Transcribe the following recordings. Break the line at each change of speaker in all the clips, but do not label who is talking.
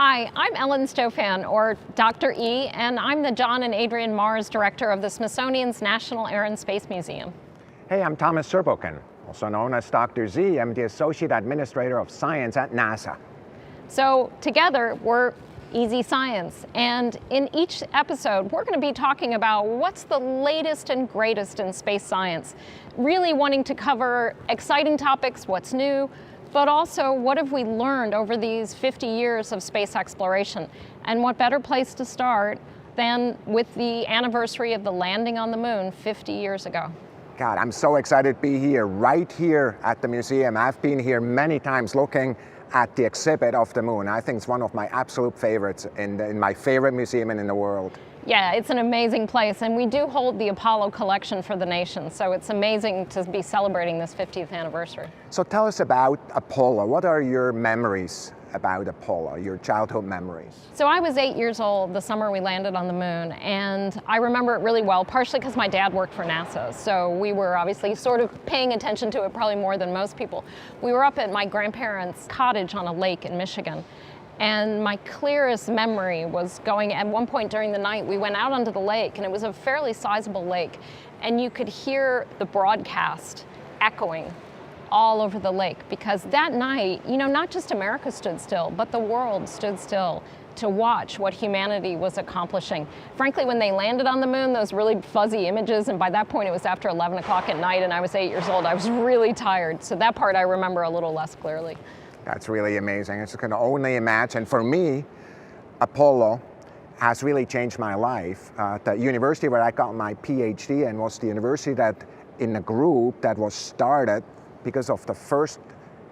Hi, I'm Ellen Stofan, or Dr. E, and I'm the John and Adrian Mars Director of the Smithsonian's National Air and Space Museum.
Hey, I'm Thomas Serboken, also known as Dr. Z. I'm the Associate Administrator of Science at NASA.
So together, we're Easy Science, and in each episode, we're going to be talking about what's the latest and greatest in space science, really wanting to cover exciting topics, what's new, but also what have we learned over these 50 years of space exploration. And what better place to start than with the anniversary of the landing on the moon 50 years ago.
God, I'm so excited to be here, right here at the museum. I've been here many times looking at the exhibit of the moon. I think it's one of my absolute favorites in my favorite museum in the world.
Yeah, it's an amazing place, and we do hold the Apollo collection for the nation, so it's amazing to be celebrating this 50th anniversary.
So tell us about Apollo. What are your memories about Apollo, your childhood memories?
So I was 8 years old the summer we landed on the moon, and I remember it really well, partially because my dad worked for NASA, so we were obviously sort of paying attention to it probably more than most people. We were up at my grandparents' cottage on a lake in Michigan, and my clearest memory was going, at one point during the night, we went out onto the lake, and it was a fairly sizable lake, and you could hear the broadcast echoing all over the lake, because that night, you know, not just America stood still, but the world stood still to watch what humanity was accomplishing. Frankly, when they landed on the moon, those really fuzzy images, and by that point it was after 11 o'clock at night and I was 8 years old, I was really tired. So that part I remember a little less clearly.
That's really amazing. I just can only imagine. For me, Apollo has really changed my life. The university where I got my PhD in was the university that in a group that was started because of the first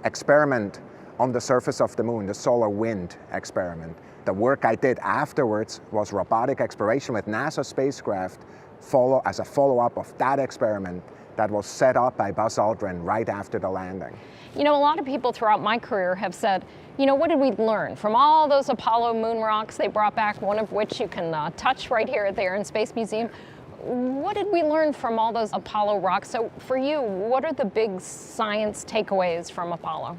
experiment on the surface of the moon, the solar wind experiment. The work I did afterwards was robotic exploration with NASA spacecraft as a follow-up of that experiment that was set up by Buzz Aldrin right after the landing.
You know, a lot of people throughout my career have said, you know, what did we learn from all those Apollo moon rocks they brought back, one of which you can touch right here at the Air and Space Museum? What did we learn from all those Apollo rocks? So for you, what are the big science takeaways from Apollo?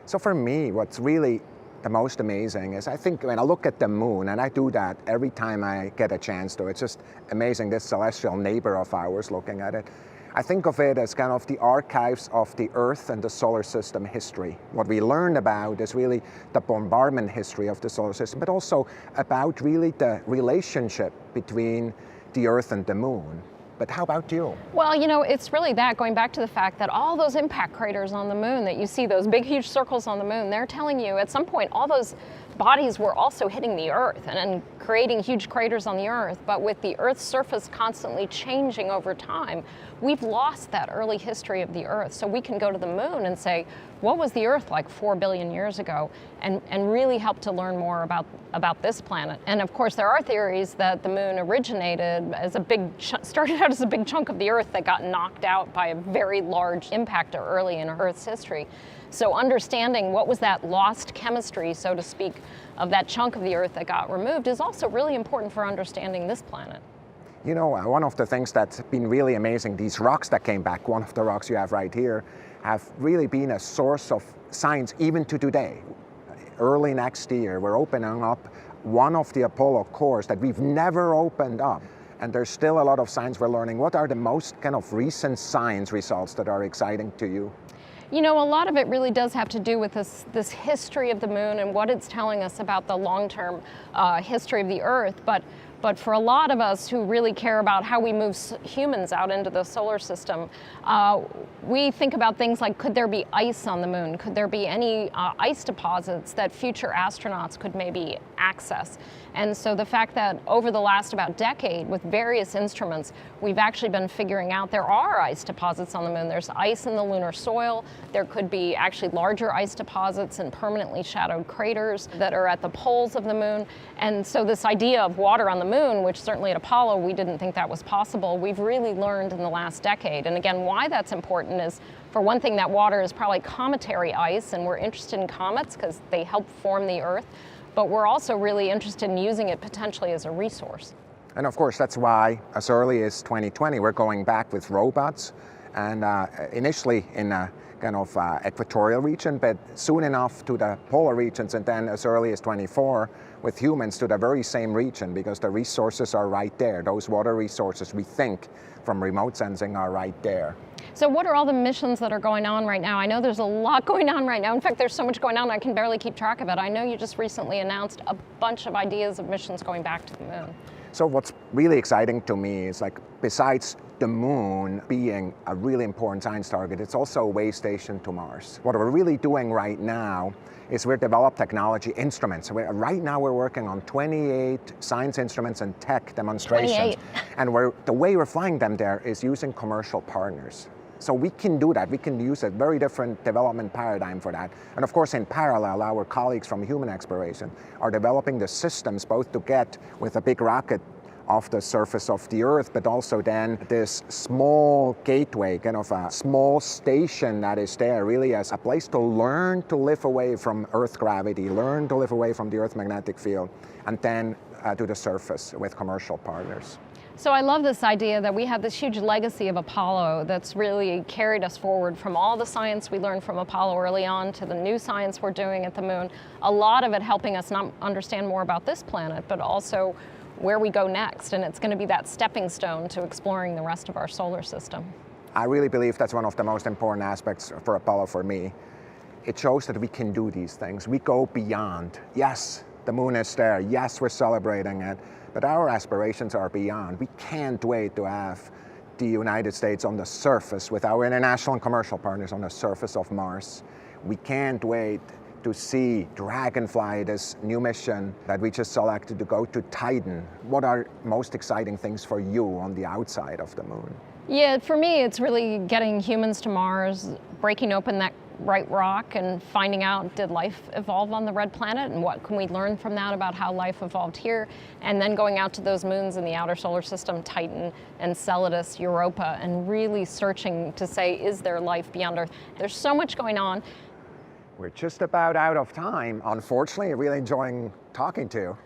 So for me, what's really the most amazing is, I think when I look at the moon, and I do that every time I get a chance to, it's just amazing, this celestial neighbor of ours, looking at it. I think of it as kind of the archives of the Earth and the solar system history. What we learned about is really the bombardment history of the solar system, but also about really the relationship between the Earth and the moon. But how about you?
Well, you know, it's really that, going back to the fact that all those impact craters on the moon that you see, those big, huge circles on the moon, they're telling you at some point all those bodies were also hitting the Earth and creating huge craters on the Earth. But with the Earth's surface constantly changing over time, we've lost that early history of the Earth. So we can go to the moon and say, what was the Earth like 4 billion years ago? And really help to learn more about this planet. And of course, there are theories that the moon originated as started out as a big chunk of the Earth that got knocked out by a very large impactor early in Earth's history. So understanding what was that lost chemistry, so to speak, of that chunk of the Earth that got removed is also really important for understanding this planet.
You know, one of the things that's been really amazing, these rocks that came back, one of the rocks you have right here, have really been a source of science even to today. Early next year, we're opening up one of the Apollo cores that we've never opened up. And there's still a lot of science we're learning. What are the most kind of recent science results that are exciting to you?
You know, a lot of it really does have to do with this history of the moon and what it's telling us about the long-term history of the Earth. But for a lot of us who really care about how we move humans out into the solar system, we think about things like, could there be ice on the moon? Could there be any ice deposits that future astronauts could maybe access? And so the fact that over the last about decade, with various instruments, we've actually been figuring out there are ice deposits on the moon. There's ice in the lunar soil. There could be actually larger ice deposits in permanently shadowed craters that are at the poles of the moon. And so this idea of water on the moon, which certainly at Apollo we didn't think that was possible, we've really learned in the last decade. And again, why that's important is, for one thing, that water is probably cometary ice, and we're interested in comets because they help form the Earth. But we're also really interested in using it potentially as a resource.
And of course, that's why as early as 2020, we're going back with robots. And initially in kind of equatorial region, but soon enough to the polar regions, and then as early as 24 with humans to the very same region, because the resources are right there. Those water resources, we think, from remote sensing are right there.
So what are all the missions that are going on right now? I know there's a lot going on right now. In fact, there's so much going on I can barely keep track of it. I know you just recently announced a bunch of ideas of missions going back to the moon.
So what's really exciting to me is, like, besides the moon being a really important science target, it's also a way station to Mars. What we're really doing right now is we're developing technology instruments. Right now we're working on 28 science instruments and tech demonstrations.
28.
And the way we're flying them there is using commercial partners. So we can do that. We can use a very different development paradigm for that. And of course, in parallel, our colleagues from human exploration are developing the systems both to get with a big rocket off the surface of the Earth, but also then this small gateway, kind of a small station that is there really as a place to learn to live away from Earth gravity, learn to live away from the Earth magnetic field, and then to the surface with commercial partners.
So I love this idea that we have this huge legacy of Apollo that's really carried us forward from all the science we learned from Apollo early on to the new science we're doing at the moon. A lot of it helping us not understand more about this planet, but also where we go next. And it's going to be that stepping stone to exploring the rest of our solar system.
I really believe that's one of the most important aspects for Apollo for me. It shows that we can do these things. We go beyond. Yes, the moon is there. Yes, we're celebrating it. But our aspirations are beyond. We can't wait to have the United States on the surface with our international and commercial partners on the surface of Mars. We can't wait to see Dragonfly, this new mission that we just selected to go to Titan. What are most exciting things for you on the outside of the moon?
Yeah, for me, it's really getting humans to Mars, breaking open that right rock and finding out, did life evolve on the red planet, and what can we learn from that about how life evolved here, and then going out to those moons in the outer solar system, Titan, Enceladus, Europa, and really searching to say, is there life beyond Earth? There's so much going on.
We're just about out of time. Unfortunately, I'm really enjoying talking to you.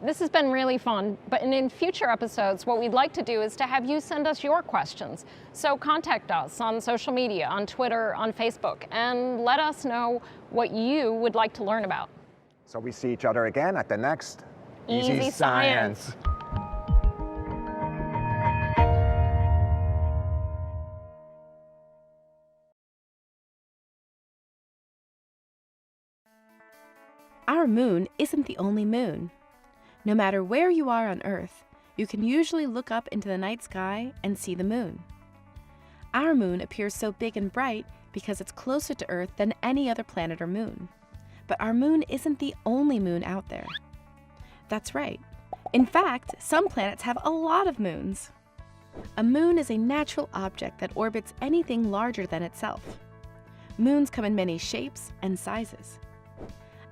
This has been really fun, but in future episodes, what we'd like to do is to have you send us your questions. So contact us on social media, on Twitter, on Facebook, and let us know what you would like to learn about.
So we see each other again at the next
Easy Science.
Our moon isn't the only moon. No matter where you are on Earth, you can usually look up into the night sky and see the moon. Our moon appears so big and bright because it's closer to Earth than any other planet or moon. But our moon isn't the only moon out there. That's right. In fact, some planets have a lot of moons. A moon is a natural object that orbits anything larger than itself. Moons come in many shapes and sizes.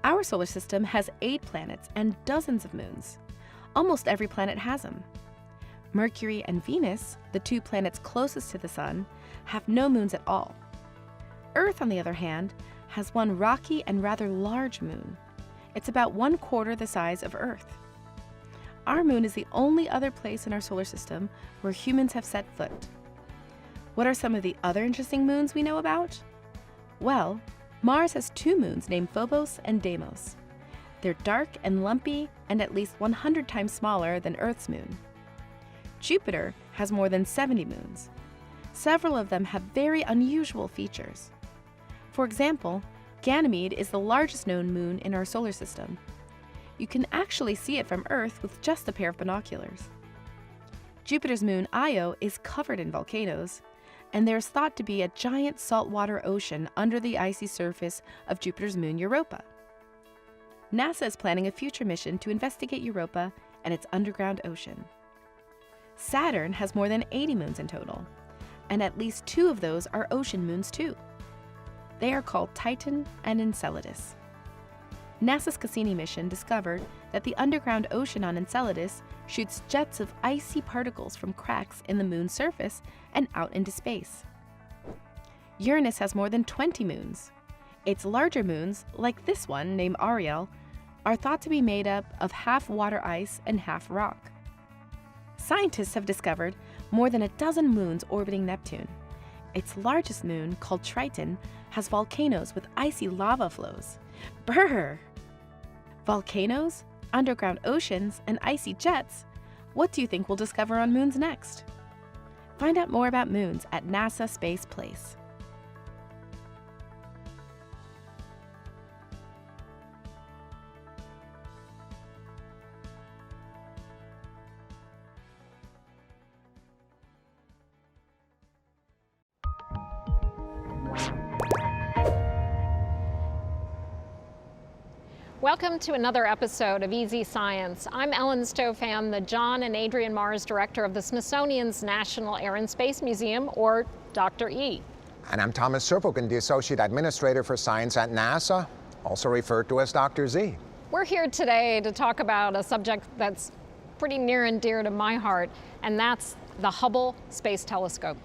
Our solar system has 8 planets and dozens of moons. Almost every planet has them. Mercury and Venus, the 2 planets closest to the Sun, have no moons at all. Earth, on the other hand, has one rocky and rather large moon. It's about 1/4 the size of Earth. Our moon is the only other place in our solar system where humans have set foot. What are some of the other interesting moons we know about? Well, Mars has 2 moons named Phobos and Deimos. They're dark and lumpy and at least 100 times smaller than Earth's moon. Jupiter has more than 70 moons. Several of them have very unusual features. For example, Ganymede is the largest known moon in our solar system. You can actually see it from Earth with just a pair of binoculars. Jupiter's moon Io is covered in volcanoes, and there's thought to be a giant saltwater ocean under the icy surface of Jupiter's moon Europa. NASA is planning a future mission to investigate Europa and its underground ocean. Saturn has more than 80 moons in total, and at least 2 of those are ocean moons too. They are called Titan and Enceladus. NASA's Cassini mission discovered that the underground ocean on Enceladus shoots jets of icy particles from cracks in the moon's surface and out into space. Uranus has more than 20 moons. Its larger moons, like this one named Ariel, are thought to be made up of half water ice and half rock. Scientists have discovered more than a dozen moons orbiting Neptune. Its largest moon, called Triton, has volcanoes with icy lava flows. Brrr! Volcanoes, underground oceans, and icy jets. What do you think we'll discover on moons next? Find out more about moons at NASA Space Place.
Welcome to another episode of Easy Science. I'm Ellen Stofan, the John and Adrian Mars Director of the Smithsonian's National Air and Space Museum, or Dr. E.
And I'm Thomas Servogen, the Associate Administrator for Science at NASA, also referred to as Dr. Z.
We're here today to talk about a subject that's pretty near and dear to my heart, and that's the Hubble Space Telescope.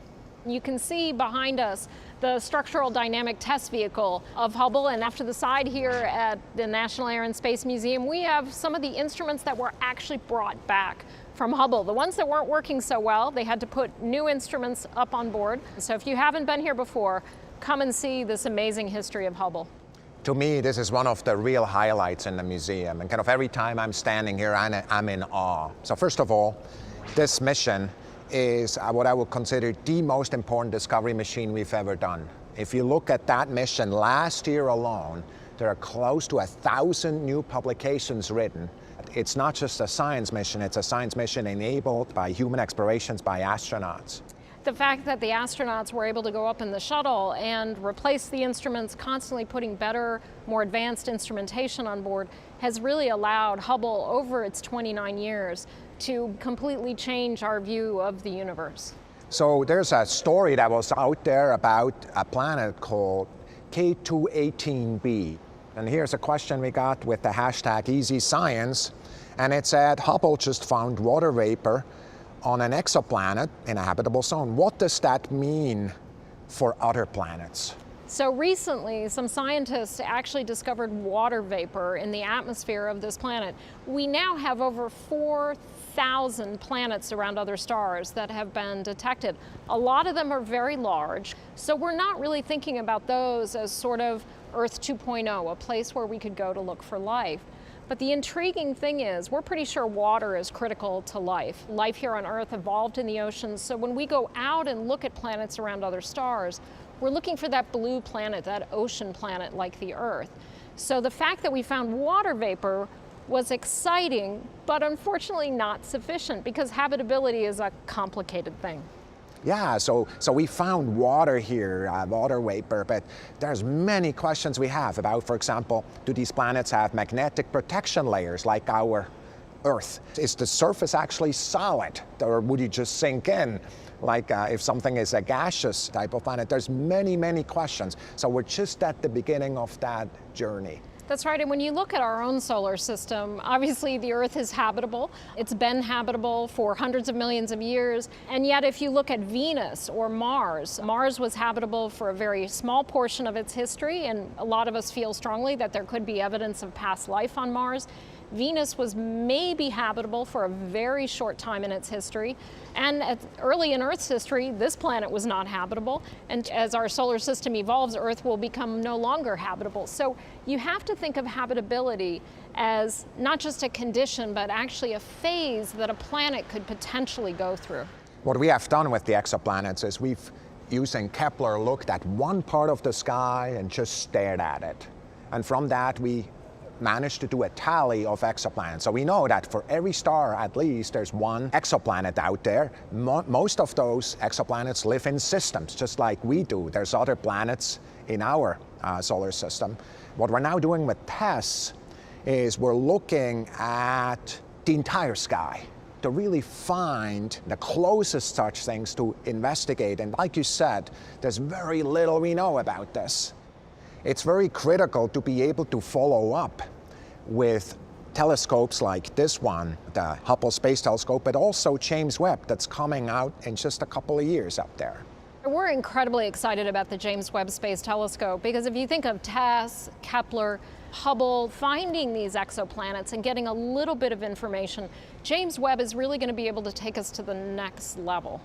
You can see behind us the structural dynamic test vehicle of Hubble, and after the side here at the National Air and Space Museum, we have some of the instruments that were actually brought back from Hubble. The ones that weren't working so well, they had to put new instruments up on board. So if you haven't been here before, come and see this amazing history of Hubble.
To me, this is one of the real highlights in the museum, and kind of every time I'm standing here, I'm in awe. So first of all, this mission is what I would consider the most important discovery mission we've ever done. If you look at that mission last year alone, there are close to 1,000 new publications written. It's not just a science mission, it's a science mission enabled by human explorations by astronauts.
The fact that the astronauts were able to go up in the shuttle and replace the instruments, constantly putting better, more advanced instrumentation on board, has really allowed Hubble, over its 29 years, to completely change our view of the universe.
So there's a story that was out there about a planet called K218b. And here's a question we got with the hashtag Easy Science, and it said, Hubble just found water vapor on an exoplanet in a habitable zone. What does that mean for other planets?
So recently, some scientists actually discovered water vapor in the atmosphere of this planet. We now have over 4,000 planets around other stars that have been detected. A lot of them are very large, so we're not really thinking about those as sort of Earth 2.0, a place where we could go to look for life. But the intriguing thing is, we're pretty sure water is critical to life. Life here on Earth evolved in the oceans, so when we go out and look at planets around other stars, we're looking for that blue planet, that ocean planet like the Earth. So the fact that we found water vapor was exciting, but unfortunately not sufficient, because habitability is a complicated thing.
Yeah, so we found water here, water vapor, but there's many questions we have about, for example, do these planets have magnetic protection layers like our Earth? Is the surface actually solid, or would you just sink in? Like if something is a gaseous type of planet? There's many, many questions. So we're just at the beginning of that journey.
That's right, and when you look at our own solar system, obviously the Earth is habitable. It's been habitable for hundreds of millions of years, and yet if you look at Venus or Mars, Mars was habitable for a very small portion of its history, and a lot of us feel strongly that there could be evidence of past life on Mars. Venus was maybe habitable for a very short time in its history, and early in Earth's history, this planet was not habitable, and as our solar system evolves, Earth will become no longer habitable. So you have to think of habitability as not just a condition, but actually a phase that a planet could potentially go through.
What we have done with the exoplanets is we've, using Kepler, looked at one part of the sky and just stared at it. And from that, we managed to do a tally of exoplanets. So we know that for every star, at least, there's one exoplanet out there. Most of those exoplanets live in systems, just like we do. There's other planets in our solar system. What we're now doing with TESS is we're looking at the entire sky to really find the closest such things to investigate. And like you said, there's very little we know about this. It's very critical to be able to follow up with telescopes like this one, the Hubble Space Telescope, but also James Webb, that's coming out in just a couple of years up there.
We're incredibly excited about the James Webb Space Telescope, because if you think of TESS, Kepler, Hubble, finding these exoplanets and getting a little bit of information, James Webb is really going to be able to take us to the next level.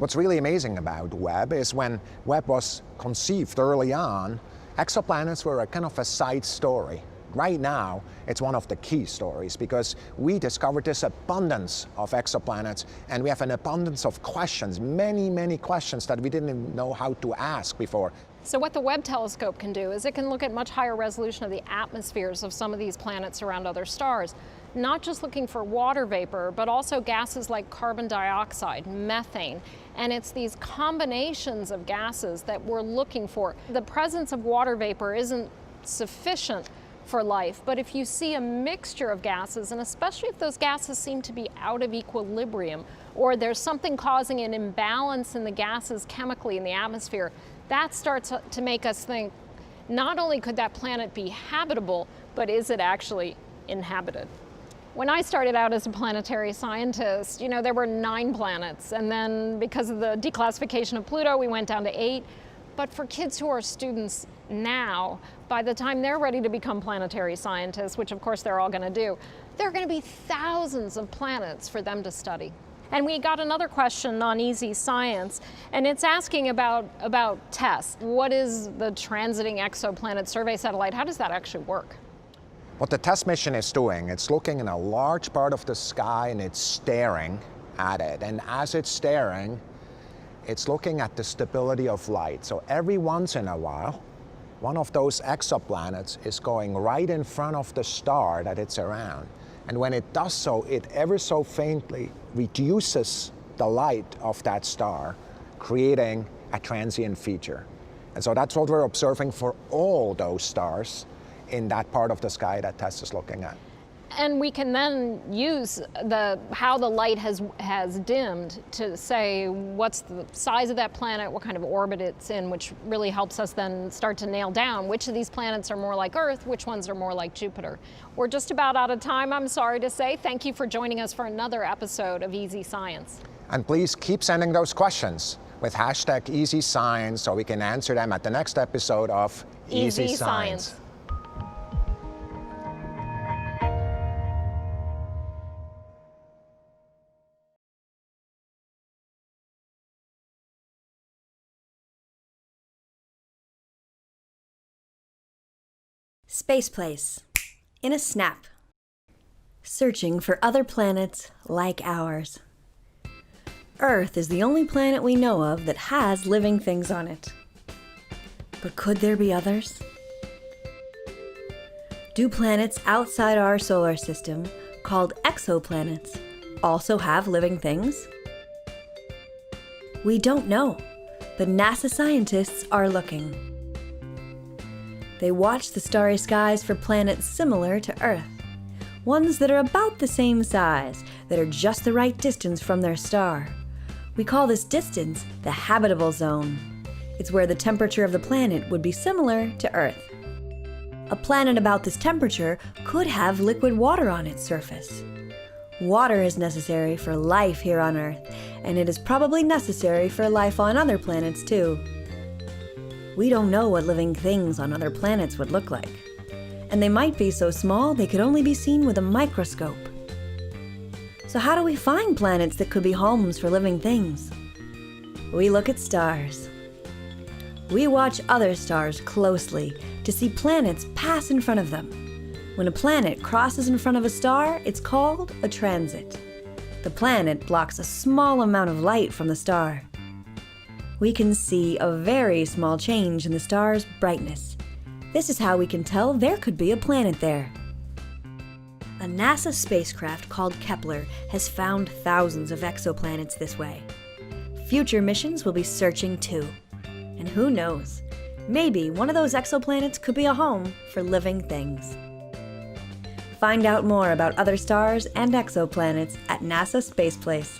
What's really amazing about Webb is when Webb was conceived early on, exoplanets were a kind of a side story. Right now, it's one of the key stories because we discovered this abundance of exoplanets and we have an abundance of questions, many questions that we didn't even know how to ask before.
So what the Webb telescope can do is it can look at much higher resolution of the atmospheres of some of these planets around other stars, not just looking for water vapor, but also gases like carbon dioxide, methane, and it's these combinations of gases that we're looking for. The presence of water vapor isn't sufficient for life, but if you see a mixture of gases, and especially if those gases seem to be out of equilibrium, or there's something causing an imbalance in the gases chemically in the atmosphere, that starts to make us think, not only could that planet be habitable, but is it actually inhabited? When I started out as a planetary scientist, you know, there were 9 planets, and then because of the declassification of Pluto, we went down to 8. But for kids who are students now, by the time they're ready to become planetary scientists, which of course they're all going to do, there are going to be thousands of planets for them to study. And we got another question on Easy Science, and it's asking about TESS. What is the Transiting Exoplanet Survey Satellite? How does that actually work?
What the TESS mission is doing, it's looking in a large part of the sky and it's staring at it. And as it's staring, it's looking at the stability of light. So every once in a while, one of those exoplanets is going right in front of the star that it's around. And when it does so, it ever so faintly reduces the light of that star, creating a transient feature. And so that's what we're observing for all those stars in that part of the sky that TESS is looking at.
And we can then use how the light has dimmed to say what's the size of that planet, what kind of orbit it's in, which really helps us then start to nail down which of these planets are more like Earth, which ones are more like Jupiter. We're just about out of time, I'm sorry to say. Thank you for joining us for another episode of Easy Science.
And please keep sending those questions with hashtag Easy Science so we can answer them at the next episode of Easy Science.
Space Place. In a snap. Searching for other planets like ours. Earth is the only planet we know of that has living things on it. But could there be others? Do planets outside our solar system, called exoplanets, also have living things? We don't know, but NASA scientists are looking. They watch the starry skies for planets similar to Earth, ones that are about the same size, that are just the right distance from their star. We call this distance the habitable zone. It's where the temperature of the planet would be similar to Earth. A planet about this temperature could have liquid water on its surface. Water is necessary for life here on Earth, and it is probably necessary for life on other planets too. We don't know what living things on other planets would look like, and they might be so small they could only be seen with a microscope. So how do we find planets that could be homes for living things? We look at stars. We watch other stars closely to see planets pass in front of them. When a planet crosses in front of a star, it's called a transit. The planet blocks a small amount of light from the star. We can see a very small change in the star's brightness. This is how we can tell there could be a planet there. A NASA spacecraft called Kepler has found thousands of exoplanets this way. Future missions will be searching too. And who knows, maybe one of those exoplanets could be a home for living things. Find out more about other stars and exoplanets at NASA Space Place.